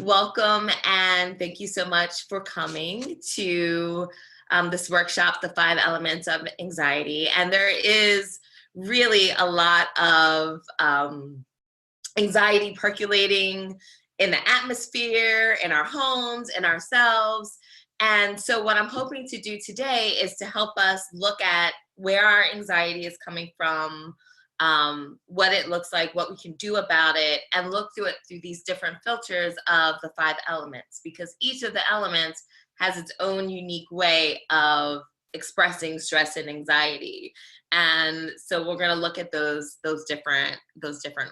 Welcome, and thank you so much for coming to this workshop, The 5 Elements of Anxiety. And there is really a lot of anxiety percolating in the atmosphere, in our homes, in ourselves. And so what I'm hoping to do today is to help us look at where our anxiety is coming from, what it looks like, what we can do about it, and look through it through these different filters of the 5 elements, because each of the elements has its own unique way of expressing stress and anxiety. And so we're going to look at those different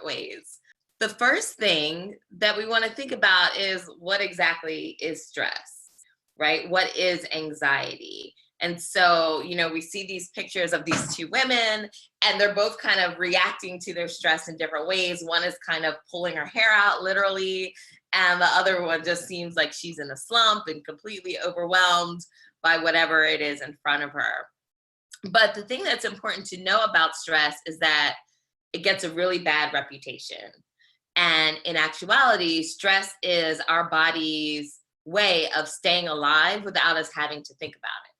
ways. The first thing that we want to think about is, what exactly is stress, right? What is anxiety? And so, we see these pictures of these two women, and they're both kind of reacting to their stress in different ways. One is kind of pulling her hair out, literally, and the other one just seems like she's in a slump and completely overwhelmed by whatever it is in front of her. But the thing that's important to know about stress is that it gets a really bad reputation. And in actuality, stress is our body's way of staying alive without us having to think about it.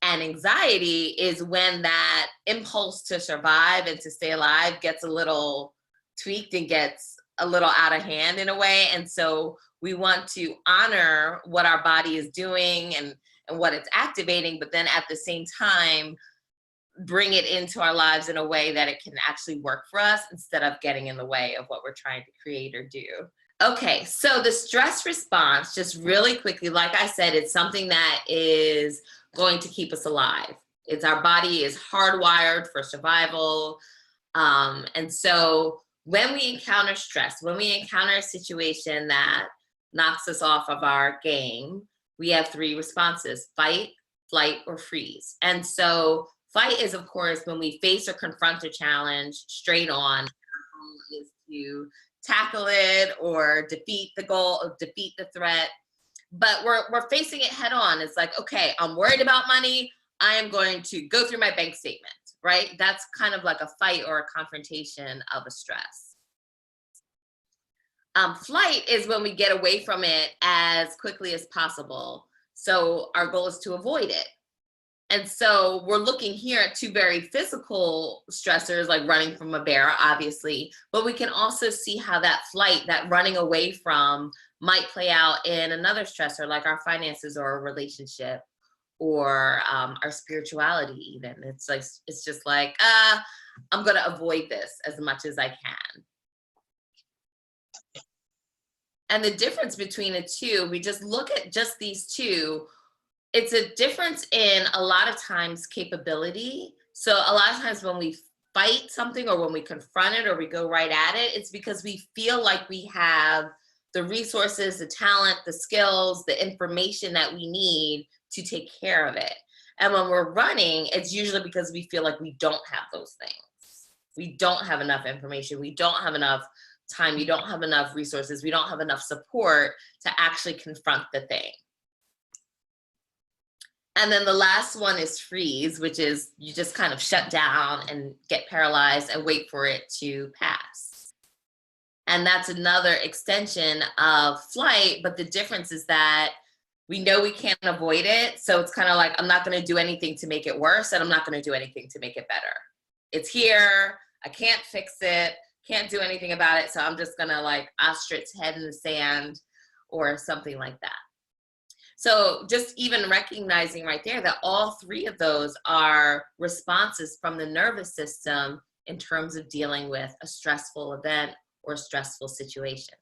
And anxiety is when that impulse to survive and to stay alive gets a little tweaked and gets a little out of hand in a way. And so we want to honor what our body is doing and what it's activating, but then at the same time, bring it into our lives in a way that it can actually work for us instead of getting in the way of what we're trying to create or do. Okay, so the stress response, just really quickly, like I said, it's something that is going to keep us alive. Our body is hardwired for survival. And so when we encounter stress, when we encounter a situation that knocks us off of our game, we have 3 responses: fight, flight, or freeze. And so fight is, of course, when we face or confront a challenge straight on. Our goal is to tackle it or defeat the goal, or defeat the threat. But we're facing it head on. It's like, okay, I'm worried about money. I am going to go through my bank statement, right? That's kind of like a fight or a confrontation of a stress. Flight is when we get away from it as quickly as possible. So our goal is to avoid it. And so we're looking here at 2 very physical stressors, like running from a bear, obviously, but we can also see how that flight, that running away from, might play out in another stressor, like our finances or a relationship or our spirituality even. It's just like, I'm going to avoid this as much as I can. And the difference between the two, we just look at just these two, it's a difference in a lot of times capability. So a lot of times when we fight something or when we confront it or we go right at it, it's because we feel like we have the resources, the talent, the skills, the information that we need to take care of it. And when we're running, it's usually because we feel like we don't have those things. We don't have enough information. We don't have enough time. We don't have enough resources. We don't have enough support to actually confront the thing. And then the last one is freeze, which is you just kind of shut down and get paralyzed and wait for it to pass. And that's another extension of flight, but the difference is that we know we can't avoid it. So it's kind of like, I'm not going to do anything to make it worse, and I'm not going to do anything to make it better. It's here. I can't fix it. Can't do anything about it. So I'm just going to like ostrich head in the sand or something like that. So just even recognizing right there that all 3 of those are responses from the nervous system in terms of dealing with a stressful event or stressful situation.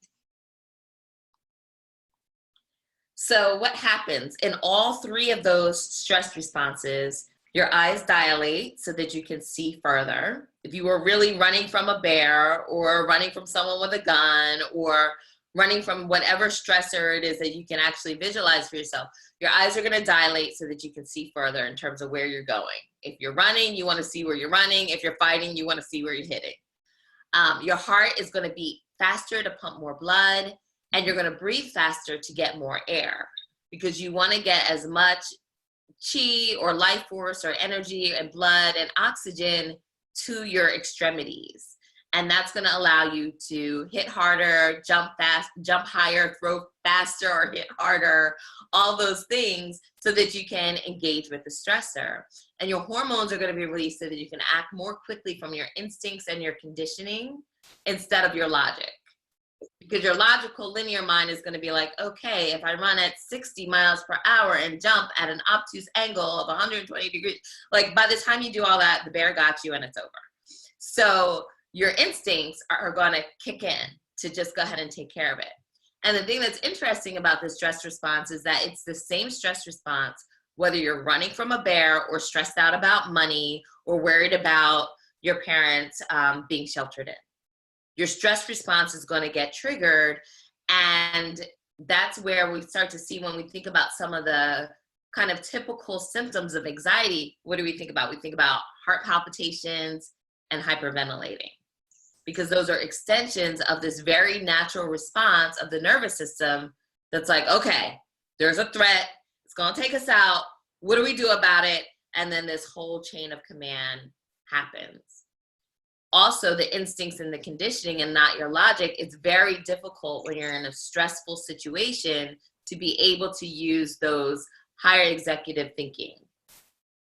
So what happens in all 3 of those stress responses? Your eyes dilate so that you can see further. If you were really running from a bear or running from someone with a gun or running from whatever stressor it is that you can actually visualize for yourself, your eyes are going to dilate so that you can see further in terms of where you're going. If you're running, you want to see where you're running. If you're fighting, you want to see where you're hitting. Your heart is going to beat faster to pump more blood, and you're going to breathe faster to get more air, because you want to get as much chi or life force or energy and blood and oxygen to your extremities. And that's going to allow you to hit harder, jump fast, jump higher, throw faster, or hit harder, all those things, so that you can engage with the stressor. And your hormones are going to be released so that you can act more quickly from your instincts and your conditioning instead of your logic. Because your logical linear mind is going to be like, okay, if I run at 60 miles per hour and jump at an obtuse angle of 120 degrees, like by the time you do all that, the bear got you and it's over. So your instincts are going to kick in to just go ahead and take care of it. And the thing that's interesting about the stress response is that it's the same stress response, whether you're running from a bear or stressed out about money or worried about your parents being sheltered in. Your stress response is going to get triggered. And that's where we start to see, when we think about some of the kind of typical symptoms of anxiety, what do we think about? We think about heart palpitations and hyperventilating, because those are extensions of this very natural response of the nervous system that's like, okay, there's a threat, it's going to take us out, what do we do about it? And then this whole chain of command happens. Also, the instincts and the conditioning and not your logic, it's very difficult when you're in a stressful situation to be able to use those higher executive thinking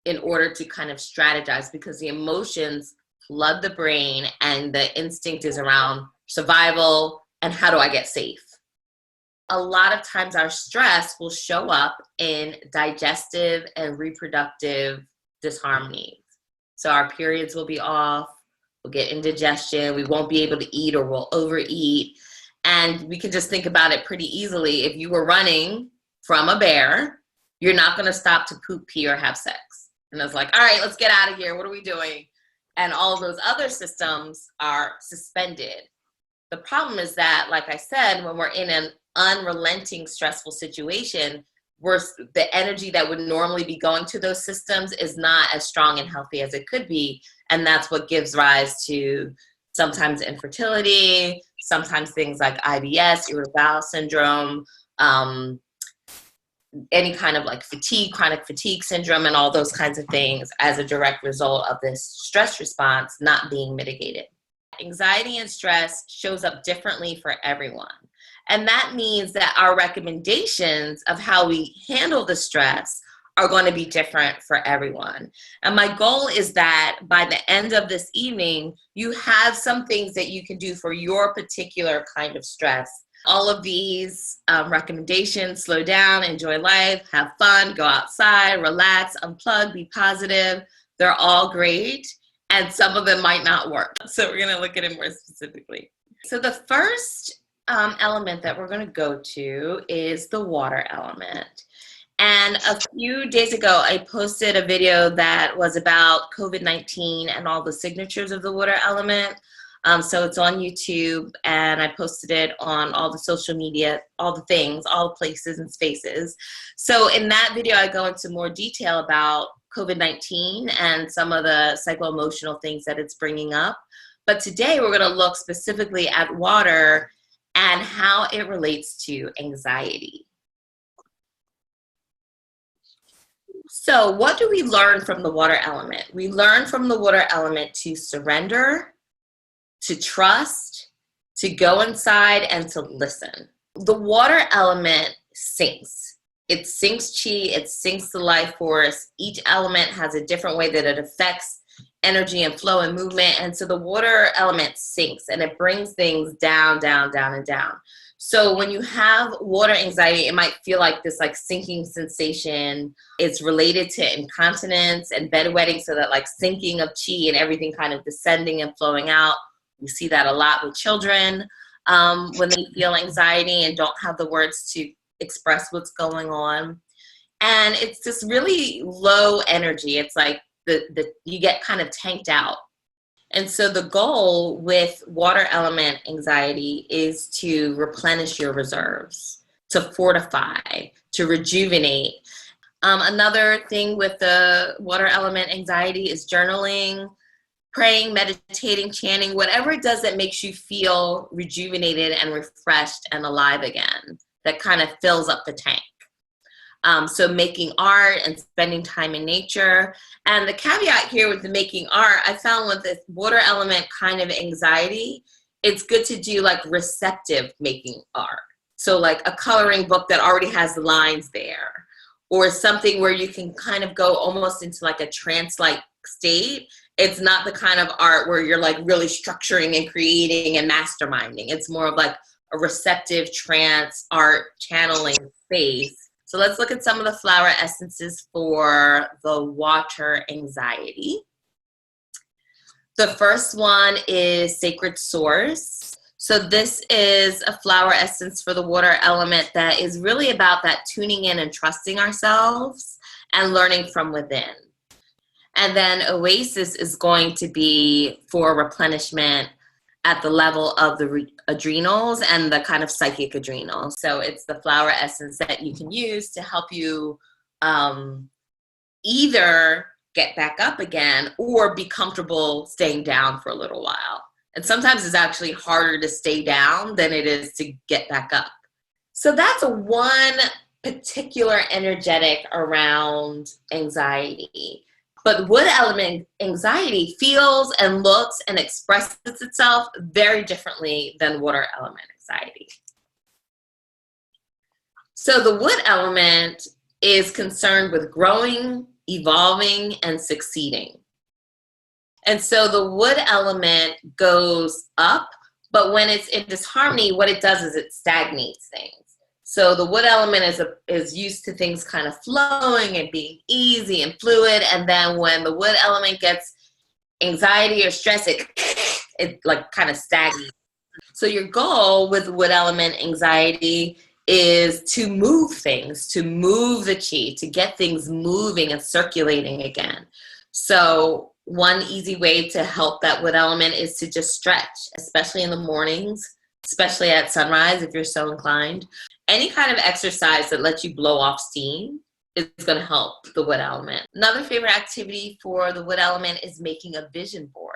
in order to kind of strategize, because the emotions flood the brain and the instinct is around survival and how do I get safe. A lot of times our stress will show up in digestive and reproductive disharmonies. So our periods will be off, we'll get indigestion, we won't be able to eat or we'll overeat. And we can just think about it pretty easily. If you were running from a bear, you're not going to stop to poop, pee, or have sex. And it's like, all right, let's get out of here. What are we doing? And all those other systems are suspended. The problem is that, like I said, when we're in an unrelenting, stressful situation, the energy that would normally be going to those systems is not as strong and healthy as it could be. And that's what gives rise to sometimes infertility, sometimes things like IBS, irritable bowel syndrome, any kind of like fatigue, chronic fatigue syndrome, and all those kinds of things as a direct result of this stress response not being mitigated. Anxiety and stress shows up differently for everyone. And that means that our recommendations of how we handle the stress are going to be different for everyone. And my goal is that by the end of this evening, you have some things that you can do for your particular kind of stress. All of these recommendations: slow down, enjoy life, have fun, go outside, relax, unplug, be positive, they're all great. And some of them might not work. So we're going to look at it more specifically. So the first element that we're going to go to is the water element. And a few days ago, I posted a video that was about COVID-19 and all the signatures of the water element. So it's on YouTube, and I posted it on all the social media, all the things, all the places and spaces. So in that video, I go into more detail about COVID-19 and some of the psycho-emotional things that it's bringing up. But today we're going to look specifically at water and how it relates to anxiety. So what do we learn from the water element? We learn from the water element to surrender, to trust, to go inside, and to listen. The water element sinks. It sinks chi, it sinks the life force. Each element has a different way that it affects energy and flow and movement. And so the water element sinks and it brings things down, down, down, and down. So when you have water anxiety, it might feel like this like sinking sensation. It's related to incontinence and bedwetting, so that like sinking of chi and everything kind of descending and flowing out. We see that a lot with children when they feel anxiety and don't have the words to express what's going on. And it's this really low energy. It's like you get kind of tanked out. And so the goal with water element anxiety is to replenish your reserves, to fortify, to rejuvenate. Another thing with the water element anxiety is journaling, praying, meditating, chanting, whatever it does that makes you feel rejuvenated and refreshed and alive again, that kind of fills up the tank. So making art and spending time in nature. And the caveat here with the making art, I found with this water element kind of anxiety, it's good to do like receptive making art. So like a coloring book that already has the lines there, or something where you can kind of go almost into like a trance-like state. It's not the kind of art where you're like really structuring and creating and masterminding. It's more of like a receptive trance art channeling space. So let's look at some of the flower essences for the water anxiety. The first one is Sacred Source. So this is a flower essence for the water element that is really about that tuning in and trusting ourselves and learning from within. And then Oasis is going to be for replenishment at the level of the adrenals and the kind of psychic adrenals. So it's the flower essence that you can use to help you either get back up again or be comfortable staying down for a little while. And sometimes it's actually harder to stay down than it is to get back up. So that's one particular energetic around anxiety. But wood element anxiety feels and looks and expresses itself very differently than water element anxiety. So the wood element is concerned with growing, evolving, and succeeding. And so the wood element goes up, but when it's in disharmony, what it does is it stagnates things. So the wood element is used to things kind of flowing and being easy and fluid. And then when the wood element gets anxiety or stress, it like kind of stagnates. So your goal with wood element anxiety is to move things, to move the chi, to get things moving and circulating again. So one easy way to help that wood element is to just stretch, especially in the mornings, especially at sunrise if you're so inclined. Any kind of exercise that lets you blow off steam is going to help the wood element. Another favorite activity for the wood element is making a vision board.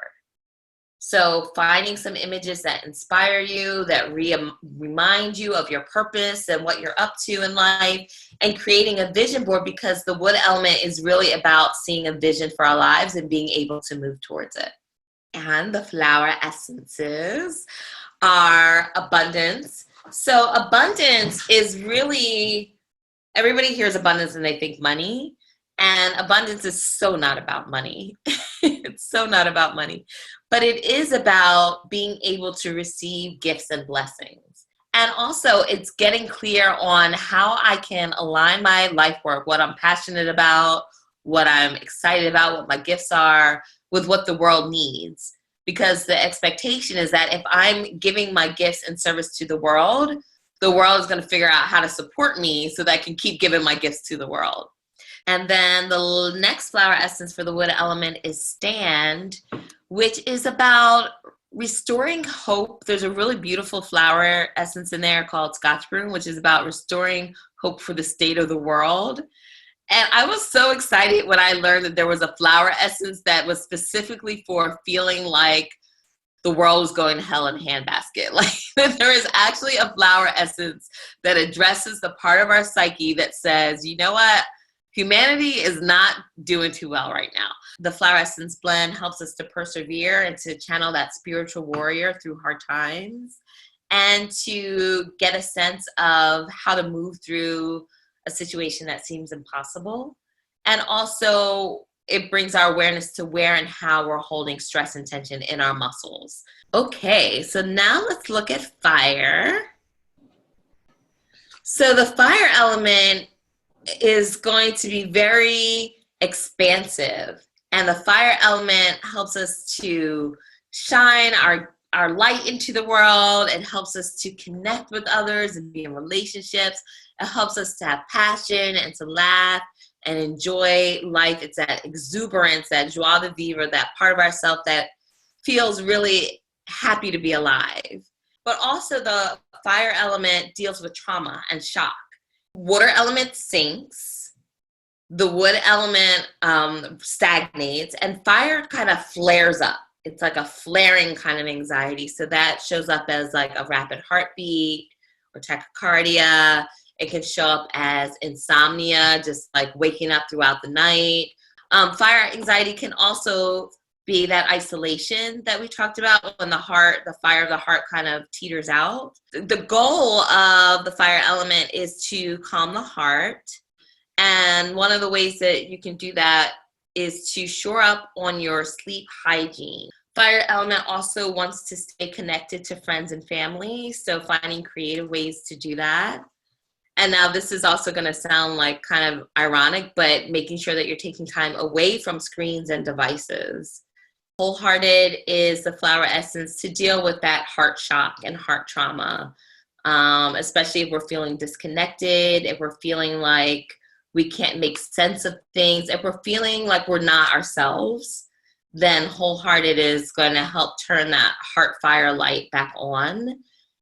So finding some images that inspire you, that remind you of your purpose and what you're up to in life, and creating a vision board, because the wood element is really about seeing a vision for our lives and being able to move towards it. And the flower essences are abundance. So abundance is really, everybody hears abundance and they think money, and abundance is so not about money. It's so not about money, but it is about being able to receive gifts and blessings. And also it's getting clear on how I can align my life work, what I'm passionate about, what I'm excited about, what my gifts are, with what the world needs. Because the expectation is that if I'm giving my gifts in service to the world is going to figure out how to support me so that I can keep giving my gifts to the world. And then the next flower essence for the wood element is Stand, which is about restoring hope. There's a really beautiful flower essence in there called Scotch Broom, which is about restoring hope for the state of the world. And I was so excited when I learned that there was a flower essence that was specifically for feeling like the world was going to hell in a handbasket. Like there is actually a flower essence that addresses the part of our psyche that says, you know what? Humanity is not doing too well right now. The flower essence blend helps us to persevere and to channel that spiritual warrior through hard times, and to get a sense of how to move through a situation that seems impossible. And also it brings our awareness to where and how we're holding stress and tension in our muscles. Okay, so now let's look at fire. So the fire element is going to be very expansive, and the fire element helps us to shine our light into the world. It helps us to connect with others and be in relationships. It helps us to have passion and to laugh and enjoy life. It's that exuberance, that joie de vivre, that part of ourselves that feels really happy to be alive. But also the fire element deals with trauma and shock. Water element sinks, the wood element stagnates, and fire kind of flares up. It's like a flaring kind of anxiety. So that shows up as like a rapid heartbeat or tachycardia. It can show up as insomnia, just like waking up throughout the night. Fire anxiety can also be that isolation that we talked about when the fire of the heart kind of teeters out. The goal of the fire element is to calm the heart. And one of the ways that you can do that is to shore up on your sleep hygiene. Fire element also wants to stay connected to friends and family, so finding creative ways to do that. And now this is also going to sound like kind of ironic, but making sure that you're taking time away from screens and devices. Wholehearted is the flower essence to deal with that heart shock and heart trauma, especially if we're feeling disconnected, if we're feeling like we can't make sense of things, if we're feeling like we're not ourselves, then wholehearted is going to help turn that heart fire light back on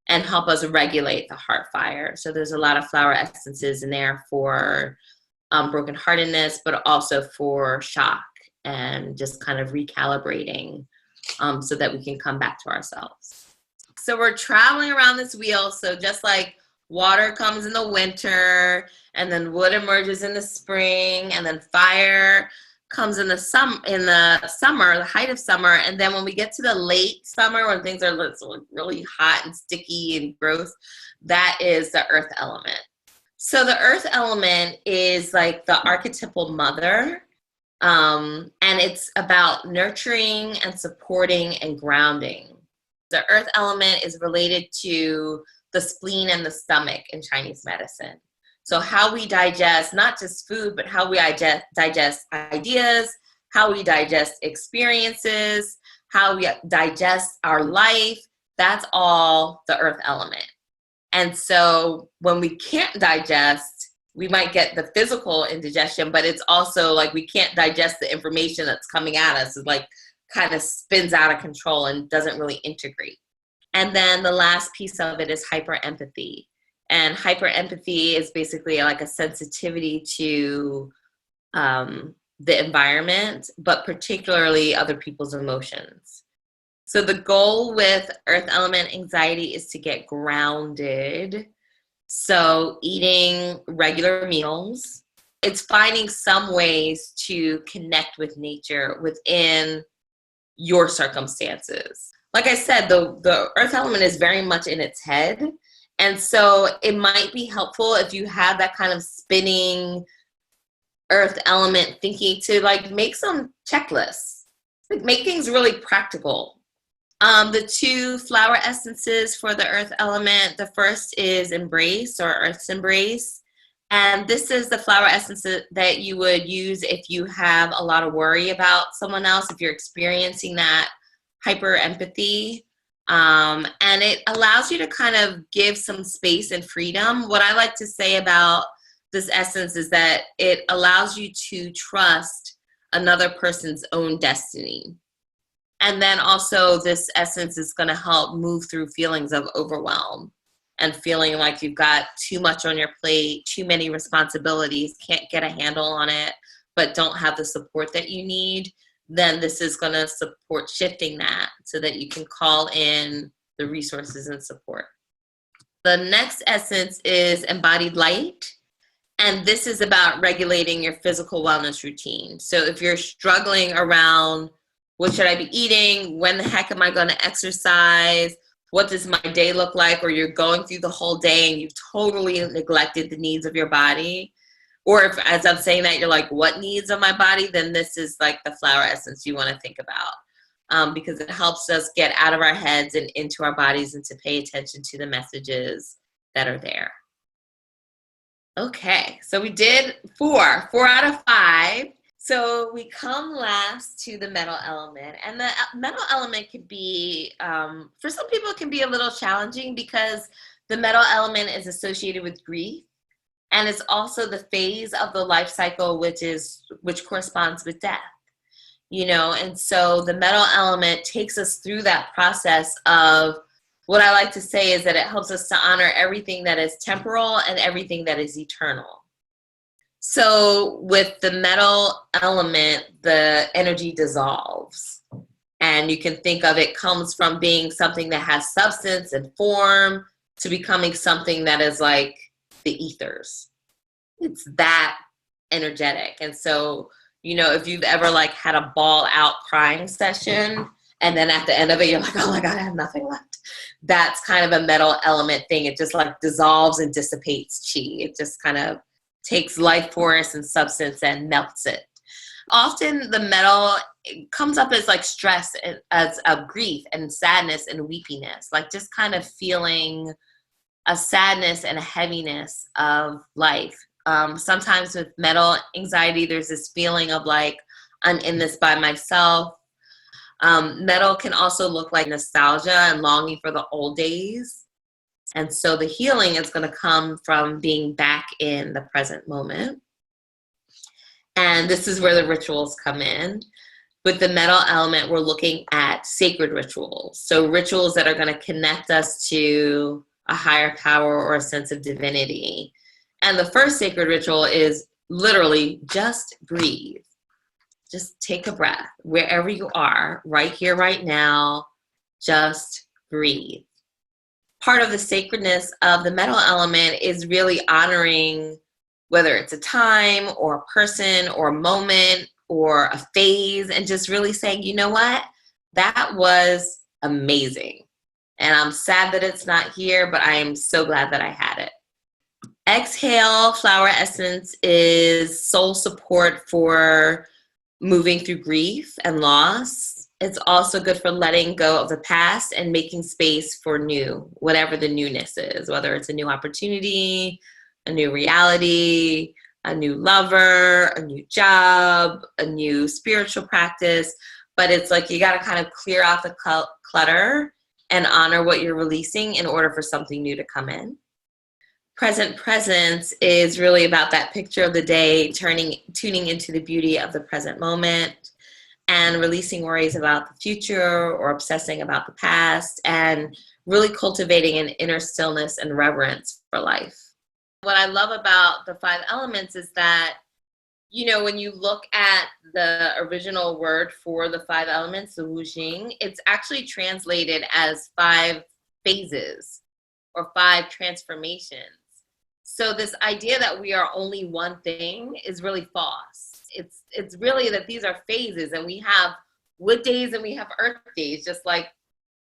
and help us regulate the heart fire. So there's a lot of flower essences in there for brokenheartedness, but also for shock and just kind of recalibrating so that we can come back to ourselves. So we're traveling around this wheel. So just like water comes in the winter, and then wood emerges in the spring, and then fire comes in the summer, the height of summer. And then when we get to the late summer, when things are really hot and sticky and gross, that is the earth element. So the earth element is like the archetypal mother. And it's about nurturing and supporting and grounding. The earth element is related to the spleen and the stomach in Chinese medicine. So how we digest not just food, but how we digest ideas, how we digest experiences, how we digest our life, that's all the earth element. And so when we can't digest, we might get the physical indigestion, but it's also like we can't digest the information that's coming at us. It's like kind of spins out of control and doesn't really integrate. And then the last piece of it is hyperempathy. And hyperempathy is basically like a sensitivity to the environment, but particularly other people's emotions. So the goal with earth element anxiety is to get grounded. So eating regular meals, it's finding some ways to connect with nature within your circumstances. Like I said, the earth element is very much in its head. And so it might be helpful if you have that kind of spinning earth element thinking to like make some checklists, like make things really practical. The two flower essences for the earth element, the first is embrace or earth's embrace. And this is the flower essence that you would use if you have a lot of worry about someone else, if you're experiencing that hyper empathy. And it allows you to kind of give some space and freedom. What I like to say about this essence is that it allows you to trust another person's own destiny. And then also this essence is going to help move through feelings of overwhelm and feeling like you've got too much on your plate, too many responsibilities, can't get a handle on it, but don't have the support that you need. Then this is going to support shifting that so that you can call in the resources and support. The next essence is embodied light. And this is about regulating your physical wellness routine. So if you're struggling around what should I be eating, when the heck am I going to exercise, what does my day look like, or you're going through the whole day and you've totally neglected the needs of your body, or if, as I'm saying that, you're like, what needs of my body, then this is like the flower essence you want to think about, because it helps us get out of our heads and into our bodies and to pay attention to the messages that are there. Okay, so we did 4 out of 5. So we come last to the metal element, and the metal element could be, for some people it can be a little challenging because the metal element is associated with grief, and it's also the phase of the life cycle which corresponds with death, you know. And so the metal element takes us through that process of, what I like to say is that it helps us to honor everything that is temporal and everything that is eternal. So with the metal element, the energy dissolves. And you can think of it comes from being something that has substance and form to becoming something that is like the ethers. It's that energetic. And so, if you've ever like had a ball out crying session, and then at the end of it, you're like, oh my God, I have nothing left. That's kind of a metal element thing. It just like dissolves and dissipates chi. It just kind of takes life force and substance and melts it. Often the metal comes up as like stress, as of grief and sadness and weepiness, like just kind of feeling a sadness and a heaviness of life. Sometimes with metal anxiety, there's this feeling of like, I'm in this by myself. Metal can also look like nostalgia and longing for the old days. And so the healing is going to come from being back in the present moment. And this is where the rituals come in. With the metal element, we're looking at sacred rituals. So rituals that are going to connect us to a higher power or a sense of divinity. And the first sacred ritual is literally just breathe. Just take a breath wherever you are, right here, right now. Just breathe. Part of the sacredness of the metal element is really honoring whether it's a time or a person or a moment or a phase, and just really saying, you know what? That was amazing. And I'm sad that it's not here, but I am so glad that I had it. Exhale, flower essence is soul support for moving through grief and loss. It's also good for letting go of the past and making space for new, whatever the newness is, whether it's a new opportunity, a new reality, a new lover, a new job, a new spiritual practice. But it's like you got to kind of clear out the clutter and honor what you're releasing in order for something new to come in. Present presence is really about that picture of the day, tuning into the beauty of the present moment and releasing worries about the future or obsessing about the past, and really cultivating an inner stillness and reverence for life. What I love about the 5 elements is that, when you look at the original word for the 5 elements, the wujing, it's actually translated as 5 phases or 5 transformations. So this idea that we are only one thing is really false. It's really that these are phases, and we have wood days and we have earth days, just like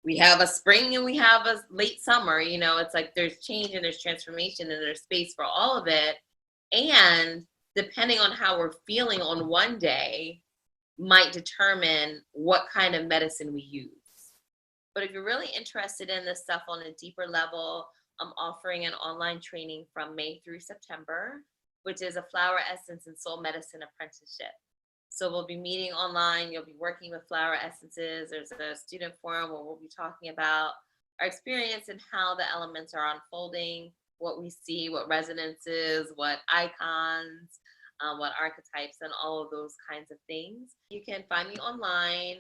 we have a spring and we have a late summer. It's like there's change and there's transformation and there's space for all of it. And depending on how we're feeling on one day might determine what kind of medicine we use. But if you're really interested in this stuff on a deeper level, I'm offering an online training from May through September, which is a flower essence and soul medicine apprenticeship. So we'll be meeting online. You'll be working with flower essences. There's a student forum where we'll be talking about our experience and how the elements are unfolding, what we see, what resonances, what icons, what archetypes, and all of those kinds of things. You can find me online,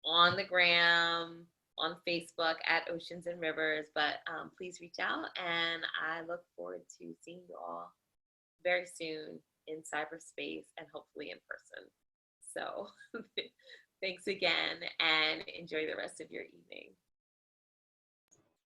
on the gram, on Facebook at Oceans and Rivers, but please reach out, and I look forward to seeing you all very soon in cyberspace and hopefully in person. So thanks again, and enjoy the rest of your evening.